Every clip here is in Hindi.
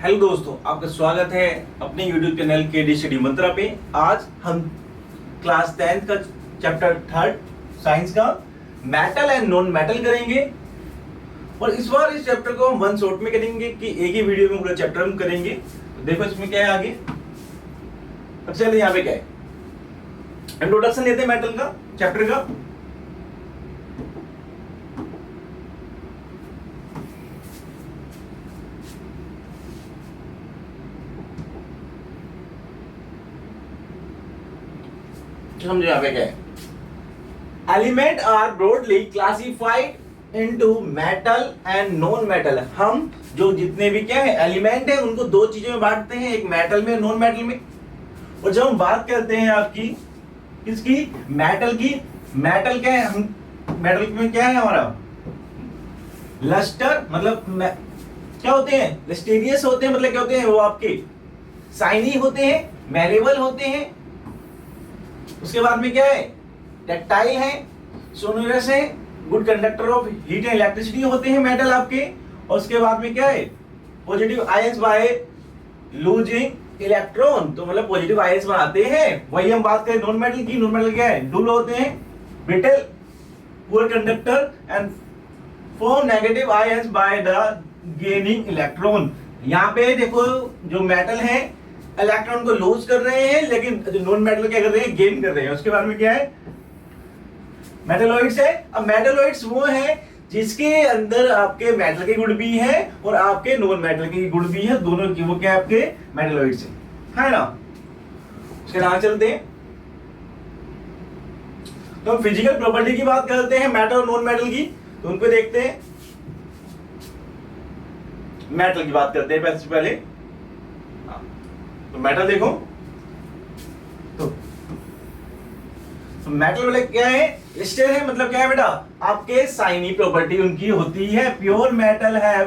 हेलो दोस्तों, आपका स्वागत है अपने YouTube चैनल KD स्टडी मंत्रा पे। आज हम क्लास 10th का चैप्टर 3 साइंस का मेटल एंड नॉन मेटल करेंगे। और इस बार इस चैप्टर को हम वन शॉट में करेंगे कि एक ही वीडियो में पूरा चैप्टर हम करेंगे। तो देखो इसमें क्या है आगे। अब चलिए यहाँ पे क्या है, इंट्रोडक्शन लेते हैं मेटल का, चैप्टर का। समझो यहाँ पे क्या है। Element are broadly classified into metal and non metal. हम जो जितने भी क्या है एलिमेंट है उनको दो चीजों में बांटते हैं, एक मेटल में, नॉन मेटल में। और जब हम बात करते हैं आपकी किसकी, मेटल की, मेटल क्या है, हम मेटल में क्या है हमारा लस्टर, मतलब क्या होते हैं, लस्टेरियस होते हैं, मतलब क्या होते हैं वो आपके शाइनी होते हैं, मैलेबल होते हैं। उसके बाद में क्या है, टैक्टाइल है, सोनोरस है, good conductor of heat and electricity होते हैं मेटल आपके। और उसके बाद में क्या है, positive ions by losing electron, तो मतलब पॉजिटिव आयंस बनाते हैं। वही हम बात करें नॉन मेटल की, नॉन मेटल क्या है, डुल होते हैं, brittle, poor conductor and form negative ions by the gaining electron. यहाँ पे देखो जो मेटल है इलेक्ट्रॉन को लूज कर रहे हैं, लेकिन जो नॉन मेटल क्या कर रहे हैं, गेन कर रहे हैं। उसके बारे में क्या है, मेटलॉइड्स है। अब मेटलॉइड्स वो है जिसके अंदर आपके मेटल के गुण भी है और आपके नॉन मेटल के गुण भी है, दोनों की वो क्या है आपके मेटलॉइड्स है ना। उसके नाम चलते हैं। तो हम फिजिकल प्रॉपर्टी की बात करते हैं मेटल और नॉन मेटल की, तो उनको देखते हैं। मेटल की बात करते हैं पहले। तो मेटल देखो, तो मेटल वाले क्या है, लिस्टेड है, मतलब क्या है बेटा, आपके शाइनी प्रॉपर्टी उनकी होती है। प्योर मेटल है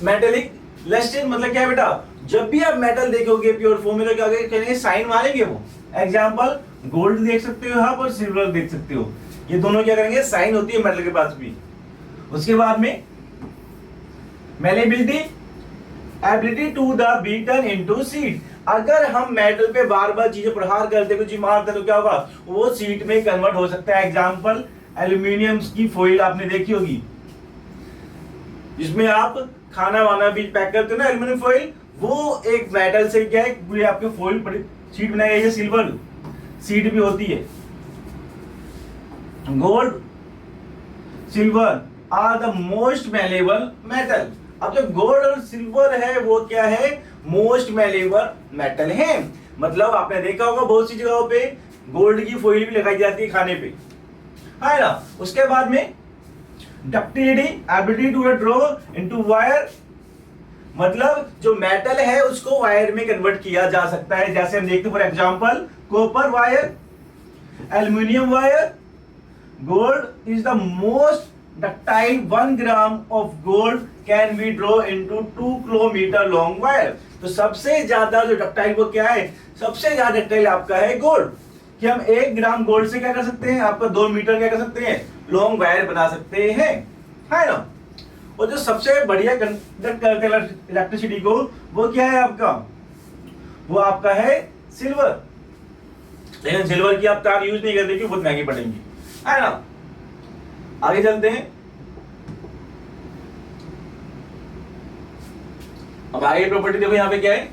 मेटेलिक लिस्टेड, मतलब क्या है बेटा, जब भी आप मेटल देखोगे प्योर फॉर्म में तो क्या करेंगे, साइन मारेंगे वो। एग्जांपल गोल्ड देख सकते हो आप और सिल्वर देख सकते हो, ये दोनों क्या करेंगे, साइन होती है मेटल के पास भी। उसके बाद में malleability, ability to the beaten into sheet. अगर हम मेटल पे बार बार चीजें प्रहार करते, कुछ मारते तो क्या होगा, वो सीट में कन्वर्ट हो सकता है। एग्जांपल एल्यूमिनियम की फॉइल आपने देखी होगी, जिसमें आप खाना वाना भी पैक करते हो ना, एल्यूमिनियम फॉइल, वो एक मेटल से क्या है, पूरी आपके फॉइल सीट बनाई गई है। सिल्वर सीट भी होती है। Gold, silver are the most malleable metal. अब जो गोल्ड और सिल्वर है वो क्या है, मोस्ट मैलेबल मेटल है। मतलब आपने देखा होगा बहुत सी जगहों पे गोल्ड की फॉइल भी लगाई जाती है खाने पे, है ना। उसके बाद में ductility, ability to draw into wire, मतलब जो मेटल है उसको वायर में कन्वर्ट किया जा सकता है। जैसे हम देखते हैं for example copper wire, aluminium wire. Gold is the most ductile, 1 gram of gold can be drawn into 2 kilometer long wire। तो सबसे ज्यादा जो डक्टाइल वो क्या है, सबसे ज्यादा डक्टाइल आपका है गोल्ड, कि हम 1 ग्राम गोल्ड से क्या कर सकते हैं, आपका 2 मीटर क्या कर सकते हैं, लॉन्ग वायर बना सकते हैं, है ना। और जो सबसे बढ़िया कंडक्ट करते हैं इलेक्ट्रिसिटी को, वो क्या है आपका, वो आपका है सिल्वर। लेकिन सिल्वर की आप तार यूज नहीं करते क्योंकि बहुत महंगी पड़ेंगी, है ना। आगे चलते हैं। अब आगे प्रॉपर्टी देखो, यहाँ पे क्या है,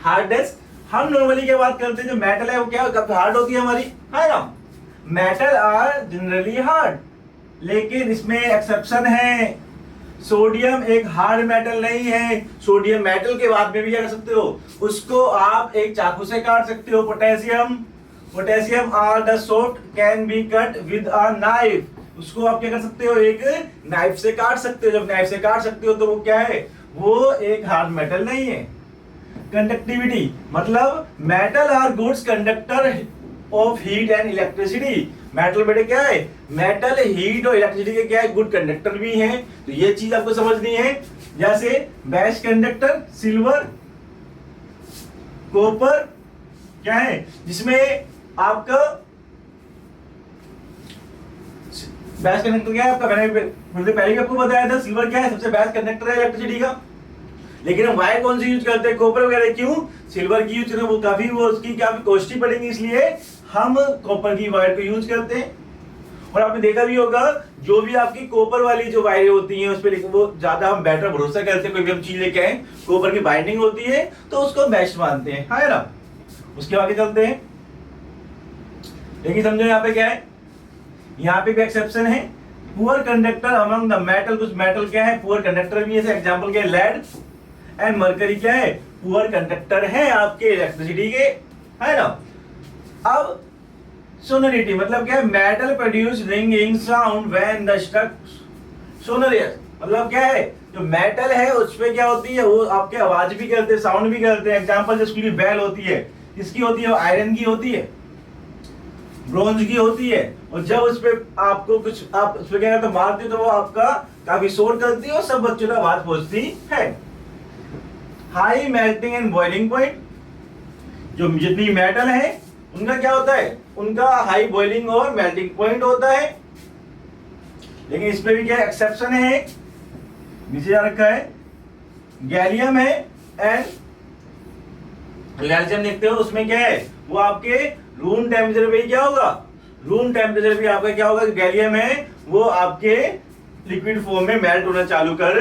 हार्डनेस। हम नॉर्मली क्या बात करते हैं, जो मेटल है वो क्या कब हार्ड होती है हमारी, है ना। मेटल आर जनरली हार्ड, लेकिन इसमें एक्सेप्शन है। सोडियम एक हार्ड मेटल नहीं है। सोडियम मेटल के बाद में भी क्या कर सकते हो, उसको आप एक चाकू से काट सकते हो। Potassium are the soft can be cut with a knife, उसको आप क्या कर सकते हो, एक नाइफ से काट सकते हो। जब नाइफ से काट सकते हो तो वो क्या है, वो एक हार्ड मेटल नहीं है। कंडक्टिविटी, मतलब metal are goods conductor of heat and electricity. Metal बेटे क्या है, मेटल हीट और इलेक्ट्रिसिटी के क्या है, गुड कंडक्टर भी है। तो ये चीज आपको समझनी है। जैसे बेस्ट कंडक्टर सिल्वर, कॉपर क्या है, जिसमें आपका बेस्ट कंडक्टर क्या है आपका, मैंने पहले भी आपको बताया था, सिल्वर क्या है, सबसे बेस्ट कंडक्टर है इलेक्ट्रिसिटी का। लेकिन हम वायर कौन सी यूज करते हैं, कॉपर वगैरह, क्यों, सिल्वर की यूज करते हैं, वो काफी वो उसकी काफी कॉस्टली पड़ेगी, इसलिए हम कॉपर की वायर को यूज करते हैं। और आपने देखा भी होगा जो भी आपकी कॉपर वाली जो वायरें होती हैं उस पर वो ज्यादा हम बेटर भरोसा करते हैं, कोई भी हम चीज लेके आए कॉपर की बाइंडिंग होती है तो उसको बेस्ट मानते हैं, है ना। उसके आगे चलते हैं, लेकिन समझो यहाँ पे क्या है, यहाँ पे भी एक्सेप्शन है, poor conductor among the metal, कुछ मेटल क्या है पुअर कंडक्टर भी है, एग्जांपल क्या है लेड एंड मरकरी क्या है पुअर कंडक्टर है आपके इलेक्ट्रिसिटी के, है ना। अब सोनोरिटी मतलब क्या है, metal produce ringing sound when the struck sonorous, मतलब क्या है जो मेटल है उस पे क्या होती है वो आपके आवाज भी करते हैं, साउंड भी करते हैं। एग्जांपल जिसकी बेल होती है, किसकी होती है, आयरन की होती है, ब्रोंज की होती है, और जब उस पे आपको कुछ आप उस पे क्या करते मारते हो तो वो आपका काफी शोर करती है और सब बच्चों तक आवाज पहुंचती है। High melting and boiling point, जो जितनी मेटल है उनका क्या होता है, उनका हाई बॉइलिंग और मेल्टिंग पॉइंट होता है। लेकिन इस पे भी क्या एक्सेप्शन है, नीचे जा रखा है, गैलियम है एंड गैलियम देखते हो उसमें क्या है वो आपके रूम टेम्परेचर पे क्या होगा, रूम टेम्परेचर पे आपका क्या होगा, गैलियम है वो आपके लिक्विड फॉर्म में मेल्ट होना चालू कर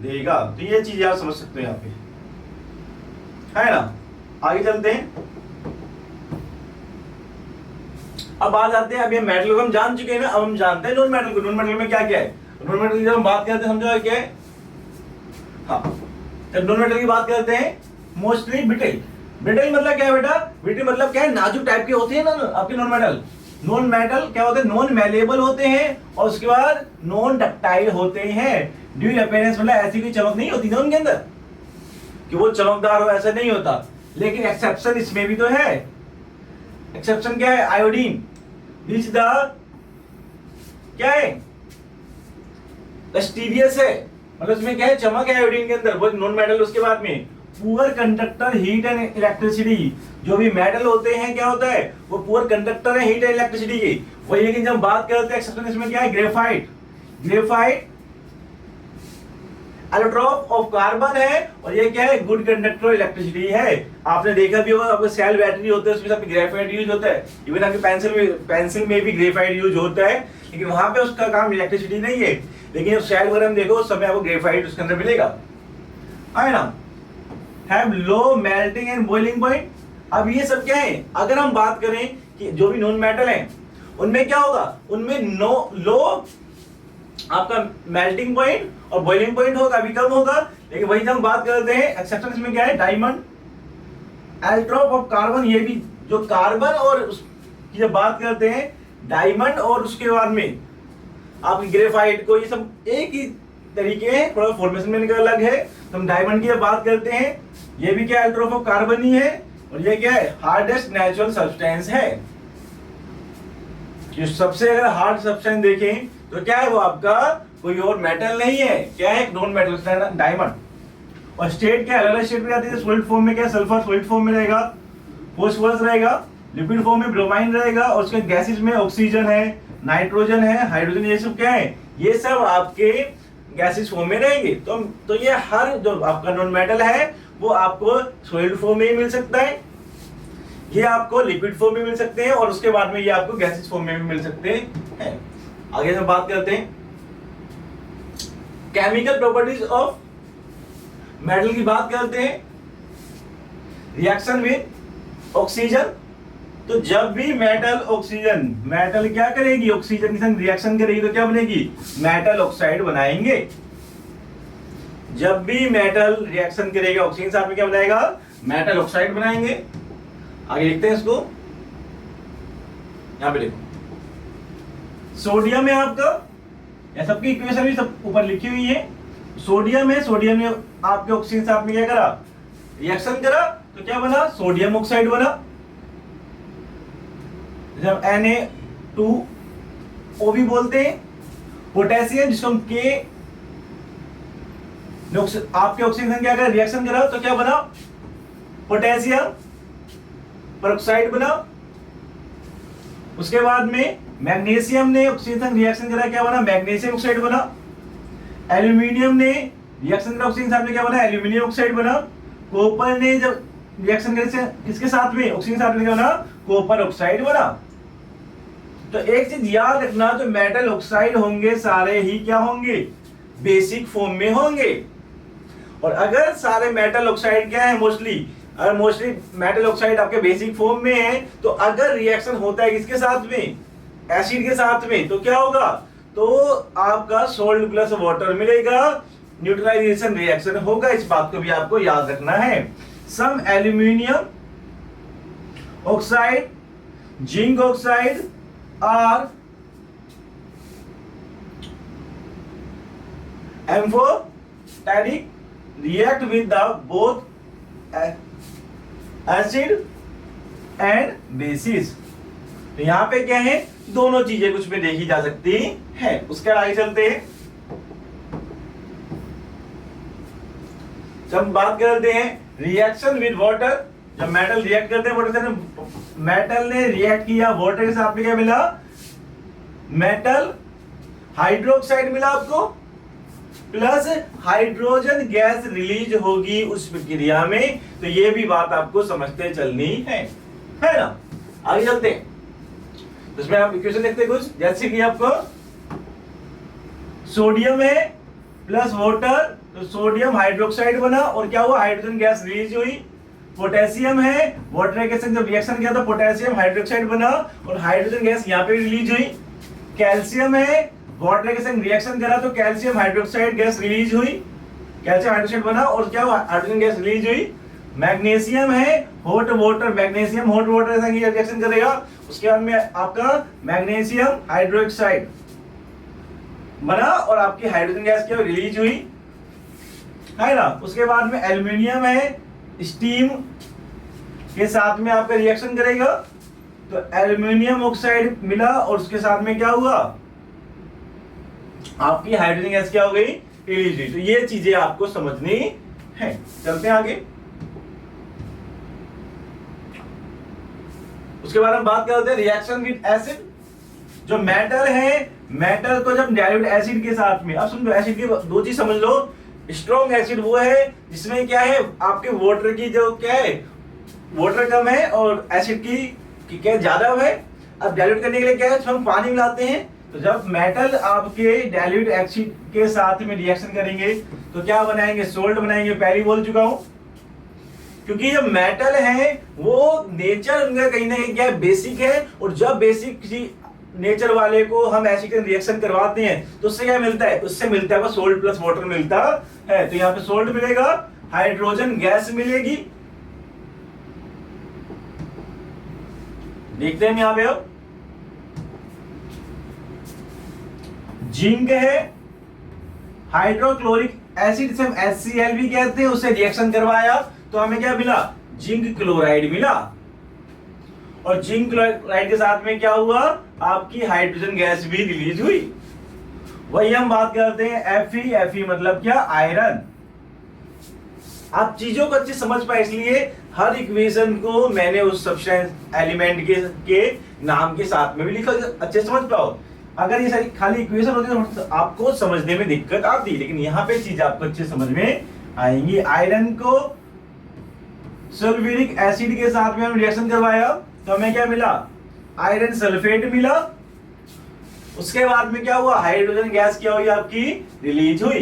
देगा। तो ये चीज आप समझ सकते हो यहाँ पे, है ना। आगे चलते हैं, अब बात आते हैं, अब ये मेटल को हम जान चुके हैं ना, अब हम जानते हैं नॉन मेटल को। नॉन मेटल में क्या क्या है, नॉन मेटल की जब हम बात करते हैं समझो क्या है, हाँ जब नॉन मेटल की बात करते हैं मोस्टली ब्रिटल, ब्रिटल मतलब क्या है बेटा, ब्रिटल मतलब क्या है नाजुक टाइप के होते हैं ना आपके नॉन मेटल। नॉन मेटल क्या होते हैं, नॉन मेलेबल होते हैं और उसके बाद नॉन डक्टाइल होते हैं। ड्यूल अपीयरेंस मतलब ऐसी कोई चमक नहीं होती ना उनके अंदर कि वो चमकदार हो, ऐसा नहीं होता। लेकिन एक्सेप्शन इसमें भी तो है, एक्सेप्शन क्या है, आयोडीन विच द क्या है लस्टीरियस है, मतलब इसमें क्या है चमक है आयोडीन के अंदर, वो नॉन मेटल। उसके बाद में poor conductor heat and electricity, जो भी मेटल होते हैं क्या होता है वो पुअर कंडक्टर है हीट एंड इलेक्ट्रिसिटी की वही। लेकिन जब बात करते हैं एक्सेप्शन इसमें क्या है, graphite, graphite allotrope of carbon है और ये क्या है गुड कंडक्टर इलेक्ट्रिसिटी है। आपने देखा भी होगा आपके सेल बैटरी होते हैं उसमें सब ग्रेफाइट यूज होता है, इवन आपके पेंसिल में भी ग्रेफाइट यूज होता है, लेकिन वहां पे उसका काम इलेक्ट्रिसिटी नहीं है। लेकिन सेल वगैरह में देखो उस समय आपको ग्रेफाइट उसके अंदर मिलेगा, है ना। Have low melting and boiling point. अब ये सब क्या है, अगर हम बात करें कि जो भी नॉन मेटल है उनमें क्या होगा, उनमें लो आपका मेल्टिंग पॉइंट और बॉइलिंग पॉइंट होगा, अभी कम होगा। लेकिन वही जब हम बात करते हैं एक्सेप्शन इसमें क्या है, डायमंड एल्ट्रोप ऑफ कार्बन, ये भी जो कार्बन और उसकी जब बात करते हैं डायमंड और उसके बाद में आपकी ग्रेफाइट को, ये सब एक ही तरीके हैं, थोड़ा फॉर्मेशन में इनका अलग है। तो हम डायमंड की जब बात करते हैं ये भी क्या एल्ट्रोप ऑफ कार्बन ही है और ये क्या है हार्डेस्ट नेचुरल सब्सटेंस है। जो सबसे अगर हार्ड सब्सटेंस देखें तो क्या है वो आपका कोई और मेटल नहीं है, क्या है नॉन मेटल डायमंड। और स्टेट क्या अलग अलग स्टेट में जाती है, सॉलिड फॉर्म में क्या सल्फर सॉलिड फॉर्म में रहेगा, फॉस्फोरस रहेगा, लिक्विड फॉर्म में ब्रोमाइन रहेगा और उसके गैसेस में ऑक्सीजन है, नाइट्रोजन है, हाइड्रोजन, ये सब क्या है, ये सब आपके गैसेस फॉर्म में रहेंगे। तो ये हर जो आपका नॉन मेटल है वो आपको सॉलिड फॉर्म में ही मिल सकता है, ये आपको लिक्विड फॉर्म में मिल सकते हैं और उसके बाद में ये आपको गैसेस फॉर्म में भी मिल सकते हैं। आगे हम बात करते हैं केमिकल प्रॉपर्टीज ऑफ मेटल की बात करते हैं। रिएक्शन विद ऑक्सीजन, तो जब भी मेटल ऑक्सीजन, मेटल क्या करेगी ऑक्सीजन के साथ रिएक्शन करेगी तो क्या बनेगी, मेटल ऑक्साइड बनाएंगे। जब भी मेटल रिएक्शन करेगा ऑक्सीजन साथ में क्या बनाएगा, मेटल ऑक्साइड बनाएंगे। आगे देखते हैं इसको, यहां पे देखो सोडियम है आपका, या सबकी इक्वेशन भी सब ऊपर लिखी हुई है। सोडियम है, सोडियम ने आपके ऑक्सीजन साथ में क्या करा, रिएक्शन करा तो क्या बना, सोडियम ऑक्साइड बना। जब Na2O भी बोलते हैं। पोटेशियम जिसको हम के आपके ऑक्सीजन क्या करा, रिएक्शन करा तो क्या बना, पोटेशियम परऑक्साइड बना। उसके बाद में मैग्नीशियम ने ऑक्सीजन रिएक्शन करा क्या बना, मैग्नीशियम ऑक्साइड बना। एल्यूमिनियम ने रिएक्शन का ऑक्सीजन के साथ में क्या बना, एल्यूमिनियम ऑक्साइड बना। कॉपर ने जब रिएक्शन करे किसके साथ में, ऑक्सीजन के साथ में क्या बना, कॉपर ऑक्साइड बना। तो एक चीज याद रखना, जो मेटल ऑक्साइड होंगे सारे ही क्या होंगे, बेसिक फॉर्म में होंगे। और अगर सारे मेटल ऑक्साइड क्या है, अगर मोस्टली मेटल ऑक्साइड आपके बेसिक फॉर्म में है, तो अगर रिएक्शन होता है किसके साथ में, एसिड के साथ में, तो क्या होगा, तो आपका सोल्ट प्लस वाटर मिलेगा, न्यूट्रलाइजेशन रिएक्शन होगा। इस बात को भी आपको याद रखना है। Some aluminium oxide, zinc oxide are amphoteric, react with the both acid and bases। तो यहां पे क्या है, दोनों चीजें कुछ में देखी जा सकती है। उसके आगे चलते हैं, जब बात करते हैं रिएक्शन विद वाटर। जब मेटल रिएक्ट करते हैं वाटर से, मेटल ने रिएक्ट किया वाटर के साथ में, क्या मिला, मेटल हाइड्रोक्साइड मिला आपको, प्लस हाइड्रोजन गैस रिलीज होगी उस प्रक्रिया में। तो ये भी बात आपको समझते चलनी है ना। आगे चलते हैं, तो इसमें आप इक्वेशन लिखते हैं कुछ, जैसे कि आपको सोडियम है प्लस वाटर, तो सोडियम हाइड्रोक्साइड बना और क्या हुआ, हाइड्रोजन गैस रिलीज हुई। पोटेशियम है, वाटर के साथ जब रिएक्शन किया तो पोटेशियम हाइड्रोक्साइड बना और हाइड्रोजन गैस यहाँ पे रिलीज हुई। कैल्शियम है, वाटर के साथ रिएक्शन करा तो कैल्शियम हाइड्रोक्साइड गैस रिलीज हुई, कैल्शियम हाइड्रोक्साइड बना और क्या हुआ, हाइड्रोजन गैस रिलीज हुई। मैग्नीशियम है, hot water, magnesium hot water के साथ रिएक्शन करेगा, उसके बाद में आपका मैग्नीशियम हाइड्रोक्साइड बना और आपकी हाइड्रोजन गैस क्या रिलीज हुई, है ना। उसके बाद में एल्यूमिनियम है, स्टीम के साथ में आपका रिएक्शन करेगा तो एल्यूमिनियम ऑक्साइड मिला और उसके साथ में क्या हुआ, आपकी हाइड्रोजन गैस क्या हो गई, रिलीज हुई। तो ये चीजें आपको समझनी है। चलते हैं आगे, उसके बाद हम बात करते हैं रिएक्शन विद एसिड। जो मेटल है, मेटल को जब डाइल्यूट एसिड के साथ में, अब समझो एसिड की दो चीज समझ लो। स्ट्रॉन्ग एसिड वो है जिसमें क्या है, आपके वाटर की जो क्या है, वाटर कम है और एसिड की क्या ज्यादा है। अब डाइल्यूट करने के लिए क्या है, हम पानी मिलाते हैं। तो जब मेटल आपके डाइल्यूट एसिड के साथ में रिएक्शन करेंगे तो क्या बनाएंगे, सोल्ट बनाएंगे, पहले बोल चुका हूं। क्योंकि जो मेटल है वो नेचर उनका कहीं ना कहीं क्या है, बेसिक है। और जब बेसिक किसी नेचर वाले को हम एसिड का रिएक्शन करवाते हैं तो उससे क्या मिलता है, उससे मिलता है सोल्ट प्लस वाटर मिलता है। तो यहाँ पे सोल्ट मिलेगा, हाइड्रोजन गैस मिलेगी। देखते हैं यहाँ पे, अब जिंक है, हाइड्रोक्लोरिक एसिड से हम HCl भी कहते हैं, उससे रिएक्शन करवाया तो हमें क्या मिला, जिंक क्लोराइड मिला। और जिंक क्लोराइड के साथ में क्या हुआ, आपकी हाइड्रोजन गैस भी रिलीज हुई। वही हम बात करते हैं Fe मतलब क्या, आयरन। आप चीजों को अच्छे समझ पाए इसलिए हर इक्वेशन को मैंने उस सब्सटेंस एलिमेंट के नाम के साथ में भी लिखा, अच्छे समझ पाओ। अगर ये सारी खाली इक्वेशन होती तो आपको समझने में दिक्कत आती, लेकिन यहाँ पे चीज आपको अच्छे समझ में आएंगी। आयरन को सल्फ्यूरिक एसिड के साथ में हम रिएक्शन करवाया तो हमें क्या मिला, आयरन सल्फेट मिला। उसके बाद में क्या हुआ, हाइड्रोजन गैस क्या हुई, आपकी रिलीज हुई।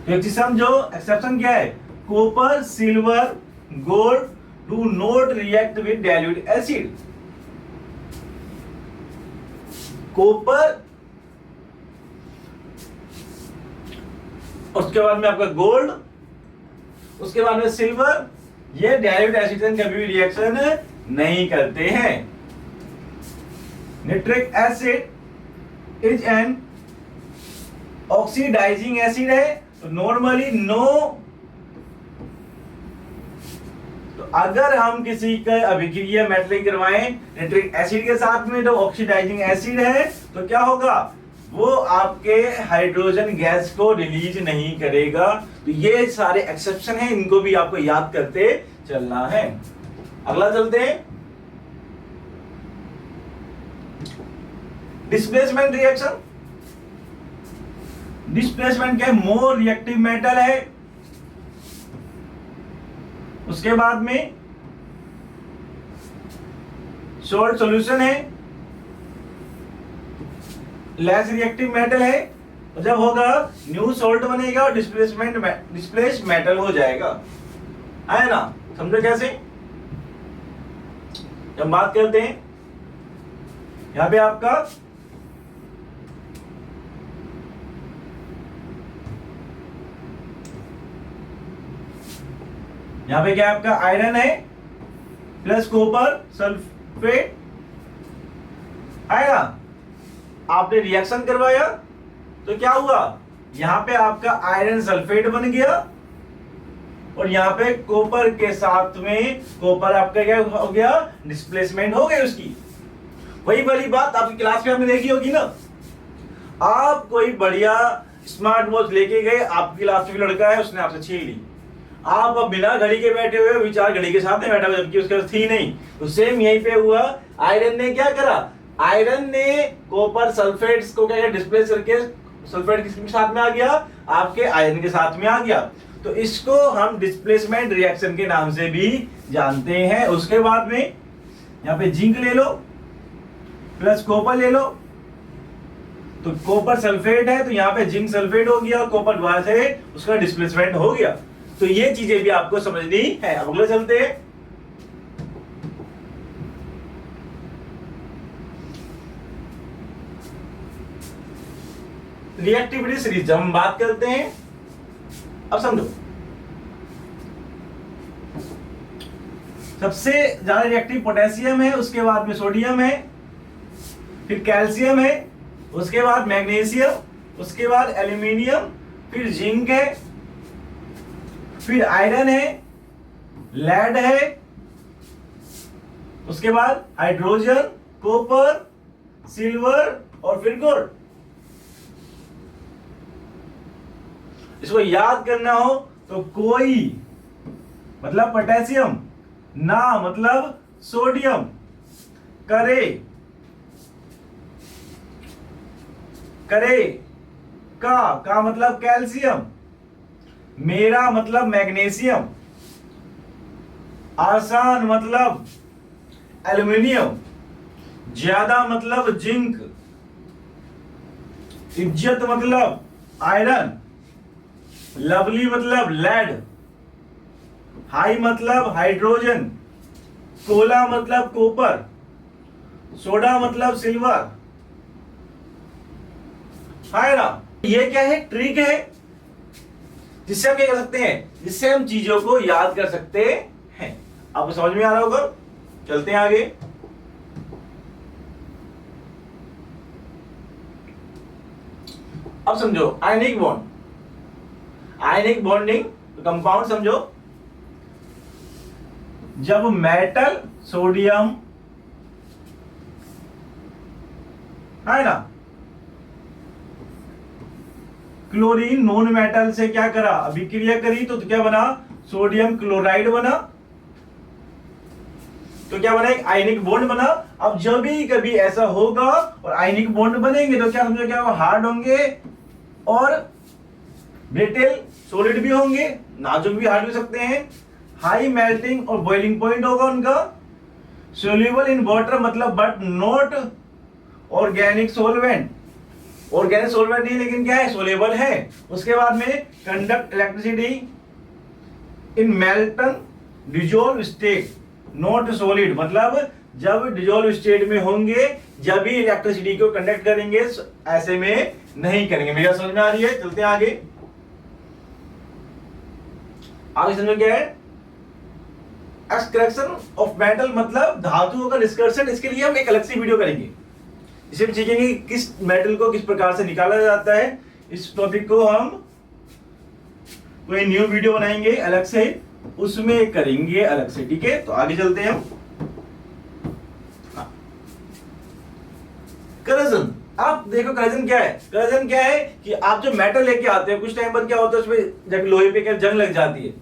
तो एक चीज समझो, एक्सेप्शन क्या है, copper, silver, gold do not react with dilute acid. Copper, उसके बाद में आपका गोल्ड, उसके बाद में सिल्वर, ये डाइल्यूट एसिड से कभी भी रिएक्शन नहीं करते हैं। Nitric acid is an oxidising acid है, तो नॉर्मली नो। तो अगर हम किसी का अभिक्रिया मेटलिंग करवाएं नाइट्रिक एसिड के साथ में, तो ऑक्सीडाइजिंग एसिड है, तो क्या होगा, वो आपके हाइड्रोजन गैस को रिलीज नहीं करेगा। तो ये सारे एक्सेप्शन हैं, इनको भी आपको याद करते चलना है। अगला चलते हैं, डिस्प्लेसमेंट रिएक्शन। डिस्प्लेसमेंट क्या है, मोर रिएक्टिव मेटल है। उसके बाद में सोल्ट सॉल्यूशन है, लेस रिएक्टिव मेटल है। जब होगा न्यू सोल्ट बनेगा और डिस्प्लेस मेटल हो जाएगा, है ना। समझो कैसे। जब बात करते हैं यहां पे आपका यहां पे क्या आपका आयरन है प्लस कॉपर सल्फेट, आएगा। आपने रिएक्शन करवाया तो क्या हुआ, यहां पे आपका आयरन सल्फेट बन गया और यहां पे कॉपर के साथ में कॉपर आपका क्या हो गया, डिस्प्लेसमेंट हो गई उसकी। वही वाली बात आपकी क्लास में आपने देखी होगी ना। आप कोई बढ़िया स्मार्ट वॉच लेके गए, आपकी क्लास में लड़का है, उसने आपसे छीन ली। आप अब बिना घड़ी के बैठे हुए, विचार घड़ी के साथ में बैठा हुआ, जबकि उसके पास थी नहीं। तो सेम यहीं पे हुआ, आयरन ने क्या करा, आयरन ने कॉपर सल्फेट्स को क्या डिस्प्लेस करके सल्फेट किसके साथ में आ गया, आपके आयरन के साथ में आ गया। तो इसको हम डिस्प्लेसमेंट रिएक्शन के नाम से भी जानते हैं। उसके बाद में यहां पे जिंक ले लो प्लस कॉपर ले लो, तो कॉपर सल्फेट है तो यहां पे जिंक सल्फेट हो गया, कॉपर द्वारा से उसका डिस्प्लेसमेंट हो गया। तो ये चीजें भी आपको समझनी है। अब अगले चलते हैं। रिएक्टिविटी सीरीज हम बात करते हैं। अब समझो, सबसे ज्यादा रिएक्टिव पोटेशियम है, उसके बाद में सोडियम है, फिर कैल्शियम है, उसके बाद मैग्नीशियम, उसके बाद एल्यूमिनियम, फिर जिंक है, फिर आयरन है, लेड है, उसके बाद हाइड्रोजन, कॉपर, सिल्वर और फिर गोल्ड। इसको याद करना हो तो कोई मतलब पोटेशियम, ना मतलब सोडियम, करे का मतलब कैल्शियम, मेरा मतलब मैग्नीशियम, आसान मतलब एल्युमिनियम, ज्यादा मतलब जिंक, इज्जत मतलब आयरन, लवली मतलब लेड, हाई मतलब हाइड्रोजन, कोला मतलब कॉपर, सोडा मतलब सिल्वर, है ना। ये क्या है, ट्रिक है जिससे हम क्या कर सकते हैं, जिससे हम चीजों को याद कर सकते हैं। आपको समझ में आ रहा होगा। चलते हैं आगे। अब समझो ionic bond, ionic bonding compound समझो। जब मेटल सोडियम, है ना, क्लोरीन नॉन मेटल से क्या करा, अभिक्रिया करी, तो क्या बना, सोडियम क्लोराइड बना। तो क्या बना, एक आयनिक बॉन्ड बना। अब जब भी कभी ऐसा होगा और आयनिक बॉन्ड बनेंगे तो क्या समझो, क्या वो हार्ड होंगे और ब्रिटल सॉलिड भी होंगे, नाजुक भी हार्ड भी सकते हैं। हाई मेल्टिंग और बॉइलिंग पॉइंट होगा उनका। सोल्यूबल इन वाटर मतलब but not organic solvent, organic solvent नहीं लेकिन क्या है, सोलेबल है। उसके बाद में conduct electricity in Merton dissolve state not solid, मतलब जब डिजोल्व स्टेट में होंगे जब भी इलेक्ट्रिसिटी को कंडक्ट करेंगे, ऐसे में नहीं करेंगे। मेरा समझ में आ रही है। चलते हैं आगे। आगे समझो क्या है, एक्सट्रैक्शन ऑफ मेटल मतलब धातुओं का निष्कर्षण। इसके लिए हम एक अलग सी वीडियो करेंगे, इसे हम सीखेंगे किस मेटल को किस प्रकार से निकाला जाता है। इस टॉपिक को हम कोई न्यू वीडियो बनाएंगे अलग से, उसमें करेंगे अलग से, ठीक है। तो आगे चलते हैं हम। करेजन, आप देखो करेजन क्या है। करेजन क्या है कि आप जो मेटल लेके आते हैं, कुछ टाइम बाद क्या होता है उसमें जब लोहे पे क्या जंग लग जाती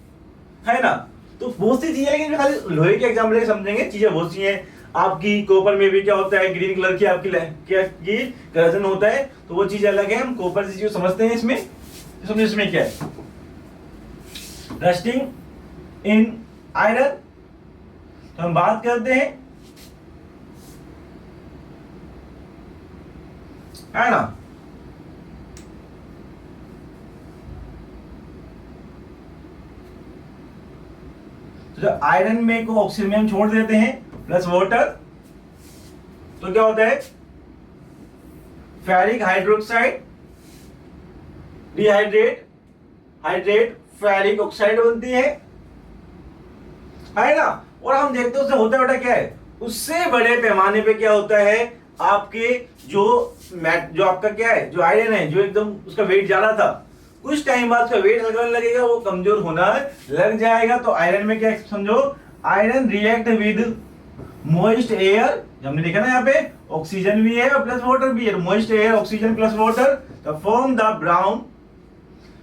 है ना। तो बहुत सी चीजें, लेकिन खाली लोहे के एग्जाम्पल लेके समझेंगे, चीजें बहुत सी हैं। आपकी कॉपर में भी क्या होता है, ग्रीन कलर की आपकी क्या की करेजन होता है, तो वो चीज अलग है। हम कॉपर से जो समझते हैं इसमें, समझो इसमें क्या है, रस्टिंग इन आयरन। तो हम बात करते हैं, है ना, तो जब आयरन में को ऑक्सीजन में हम छोड़ देते हैं प्लस वाटर, तो क्या होता है, ferric hydroxide dehydrate hydrate ferric oxide बनती है ना। और हम देखते हैं उससे होता बेटा क्या है, उससे बड़े पैमाने पे क्या होता है, आपके जो आपका क्या है, जो आयरन है, जो एकदम उसका वेट ज्यादा था, कुछ टाइम बाद उसका वेट हल्का लगेगा, वो कमजोर होना लग जाएगा। तो आयरन में क्या समझो, iron react with moist air, हमने देखा ना यहाँ पे ऑक्सीजन भी है और प्लस वाटर भी है, moist air oxygen plus water तो फॉर्म द ब्राउन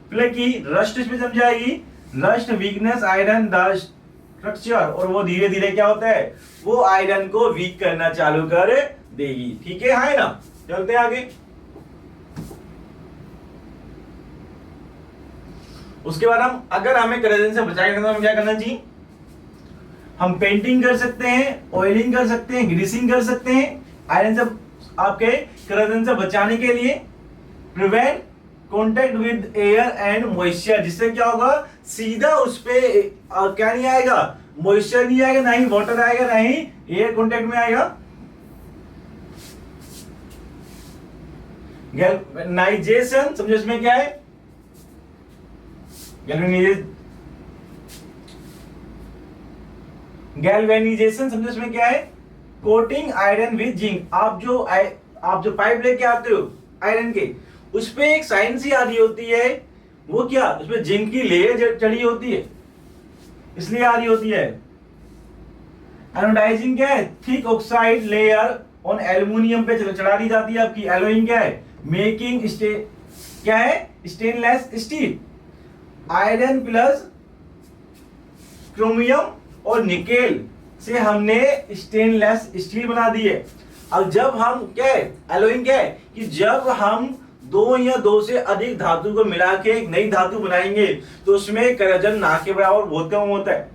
प्लस की रस्ट इसमें जम जाएगी, rust weakness iron the structure, और वो धीरे धीरे क्या होता है, वो आयरन को वीक करना चालू कर देगी। ठीक है ना, चलते हैं आगे। उसके बाद हम अगर हमें करेजन से बचाए रखना, तो हमें क्या करना चाहिए, हम पेंटिंग कर सकते हैं, ऑयलिंग कर सकते हैं, ग्रीसिंग कर सकते हैं आयरन से आपके करेजन से बचाने के लिए। Prevent contact with air and moisture, जिससे क्या होगा, सीधा उस पे क्या नहीं आएगा, मॉइस्चर नहीं आएगा, ना ही वाटर आएगा, ना ही एयर कॉन्टेक्ट में आएगा। गैल्वेनाइजेशन समझो इसमें क्या है, गैल्वेनाइजेशन समझो इसमें क्या है, कोटिंग आयरन विद जिंक। आप जो पाइप लेके आते हो आयरन के, उस पे एक साइन सी आ रही होती है, वो क्या, उसमें जिंक की लेयर चढ़ी होती है, इसलिए आ रही होती है। एनोडाइजिंग क्या है, thick oxide layer on aluminium पे चढ़ा दी जाती है आपकी। एलोइंग क्या है, मेकिंग क्या है, stainless steel. Iron plus chromium और निकेल से हमने स्टेनलेस स्टील बना दी है। अब जब हम क्या है, एलोइंग क्या है, कि जब हम दो या दो से अधिक धातु को मिला के एक नई धातु बनाएंगे, तो उसमें करेजन ना के बराबर बहुत कम होता है,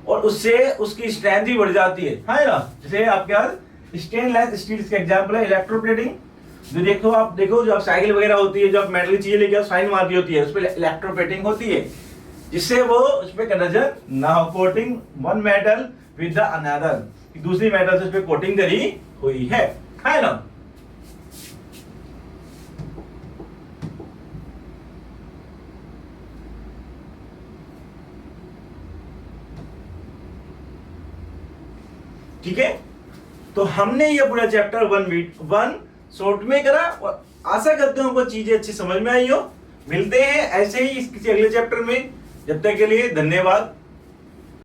और उससे उसकी स्ट्रेंथ भी बढ़ जाती है ना। जैसे आपके स्टेनलेस स्टील का एग्जांपल है इलेक्ट्रोप्लेटिंग। जो आप देखो, जो आप साइकिल वगैरह होती है, जो आप मेटल चीजें लेके साइन मारती होती है, उस पर इलेक्ट्रोप्लेटिंग होती है, जिससे वो उस पर करेजन ना हो। Coating one metal with the another, दूसरी मेटल से उस पर कोटिंग करी हुई है ना। ठीक है, तो हमने ये पूरा चैप्टर वन शॉर्ट में करा, और आशा करते हैं आपको चीजें अच्छी समझ में आई हो। मिलते हैं ऐसे ही किसी अगले चैप्टर में, जब तक के लिए धन्यवाद।